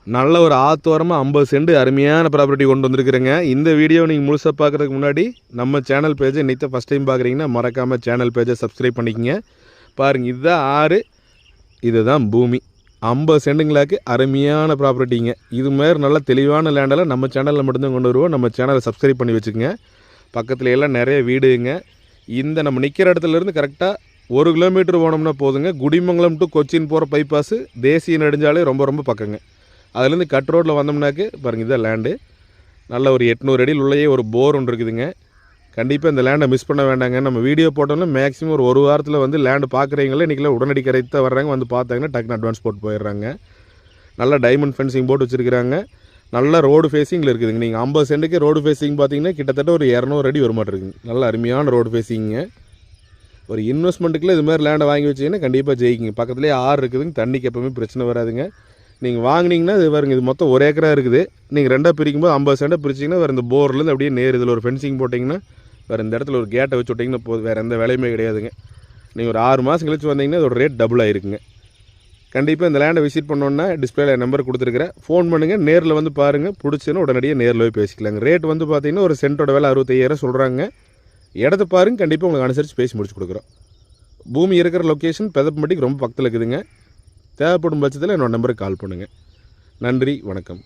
நல்ல ஒரு ஆத்தோரமாக 50 சென்ட் அருமையான ப்ராப்பர்ட்டி கொண்டு வந்திருக்கிறேங்க. இந்த வீடியோ நீங்கள் முழுசாக பார்க்குறதுக்கு முன்னாடி நம்ம சேனல் பேஜை இன்னைக்கு ஃபஸ்ட் டைம் பார்க்குறீங்கன்னா மறக்காமல் சேனல் பேஜை சப்ஸ்கிரைப் பண்ணிக்கங்க. பாருங்கள், இதுதான் ஆறு, இதுதான் பூமி. 50 சென்ட்டுங்களாக்கு அருமையான ப்ராப்பர்ட்டிங்க. இது மாதிரி நல்ல தெளிவான லேண்டெல்லாம் நம்ம சேனலில் மட்டும்தான் கொண்டு வருவோம். நம்ம சேனலை சப்ஸ்கிரைப் பண்ணி வச்சுக்கோங்க. பக்கத்தில் எல்லாம் நிறைய வீடுங்க. இந்த நம்ம நிற்கிற இடத்துலேருந்து கரெக்டாக 1 கிலோமீட்டர் போனோம்னா போதுங்க. குடிமங்கலம் டு கொச்சின் போகிற பைபாஸு தேசிய நெடுஞ்சாலை ரொம்ப பக்கங்க. அதுலேருந்து கட் ரோட்டில் வந்தோம்னாக்கு பாருங்கள், இதுதான் லேண்டு. நல்ல ஒரு 800 அடியில் உள்ளேயே ஒரு போர் ஒன்று இருக்குதுங்க. கண்டிப்பாக இந்த லேண்டை மிஸ் பண்ண வேண்டாங்க. நம்ம வீடியோ போட்டோம்னா மேக்ஸிமம் ஒரு வாரத்தில் வந்து லேண்டு பார்க்குறீங்களே இன்றைக்கெல்லாம் உடனடி கரைத்து தான் வர்றாங்க. வந்து பார்த்தாங்கன்னா டக்குன்னு அட்வான்ஸ் போட்டு போயிடுறாங்க. நல்லா டைமண்ட் ஃபென்சிங் போட்டு வச்சுருக்கிறாங்க. நல்ல ரோடு ஃபேஸிங்கில் இருக்குதுங்க. நீங்கள் 50 சென்ட்டுக்கு ரோடு ஃபேஸிங் பார்த்தீங்கன்னா கிட்டத்தட்ட ஒரு 200 அடி வருமாட்டிருக்குங்க. நல்ல அருமையான ரோடு ஃபேஸிங்க. ஒரு இன்வெஸ்ட்மெண்ட்டுக்குள்ளே இது மாதிரி லேண்டை வாங்கி வச்சிங்கன்னா கண்டிப்பாக ஜெயிக்குங்க. பக்கத்துலேயே ஆறு இருக்குதுங்க. தண்ணிக்கு எப்போவுமே பிரச்சனை வராதுங்க. நீங்கள் வாங்கினீங்கன்னா இது பாருங்க, இது மொத்தம் 1 ஏக்கராக இருக்குது. நீங்கள் ரெண்டாக பிரிக்கும்போது 50 சென்ட்டாக பிரிச்சிங்கன்னா வேறு இந்த போர்லேருந்து அப்படியே நேர் இதில் ஒரு ஃபென்சிங் போட்டிங்கன்னா வேறு இந்த இடத்துல ஒரு கேட்டை வச்சு விட்டிங்கன்னா போதும். வேறு எந்த வேலையுமே கிடையாதுங்க. நீங்கள் ஒரு 6 மாதம் கழிச்சு வந்தீங்கன்னா அதோட ரேட் டபுள் ஆகிருக்குங்க. கண்டிப்பாக இந்த லேண்டை விசிட் பண்ணோன்னா டிஸ்பிளேல நம்பர் கொடுத்துருக்குறேன். ஃபோன் பண்ணுங்கள், நேரில் வந்து பாருங்கள். பிடிச்சுன்னா உடனடியாக நேரில் போய் பேசிக்கலாங்க. ரேட் வந்து பார்த்தீங்கன்னா ஒரு சென்ட்டோட விலை 65,000 சொல்கிறாங்க. இடத்த பாருங்க, கண்டிப்பாக உங்களுக்கு அனுசரித்து பேசி முடிச்சு கொடுக்குறோம். பூமி இருக்கிற லொக்கேஷன் பெதப்பம்பட்டிக்கு ரொம்ப பக்கத்தில் இருக்குதுங்க. தேவைப்படும் பட்சத்தில் என்னோடய நம்பருக்கு கால் பண்ணுங்கள். நன்றி, வணக்கம்.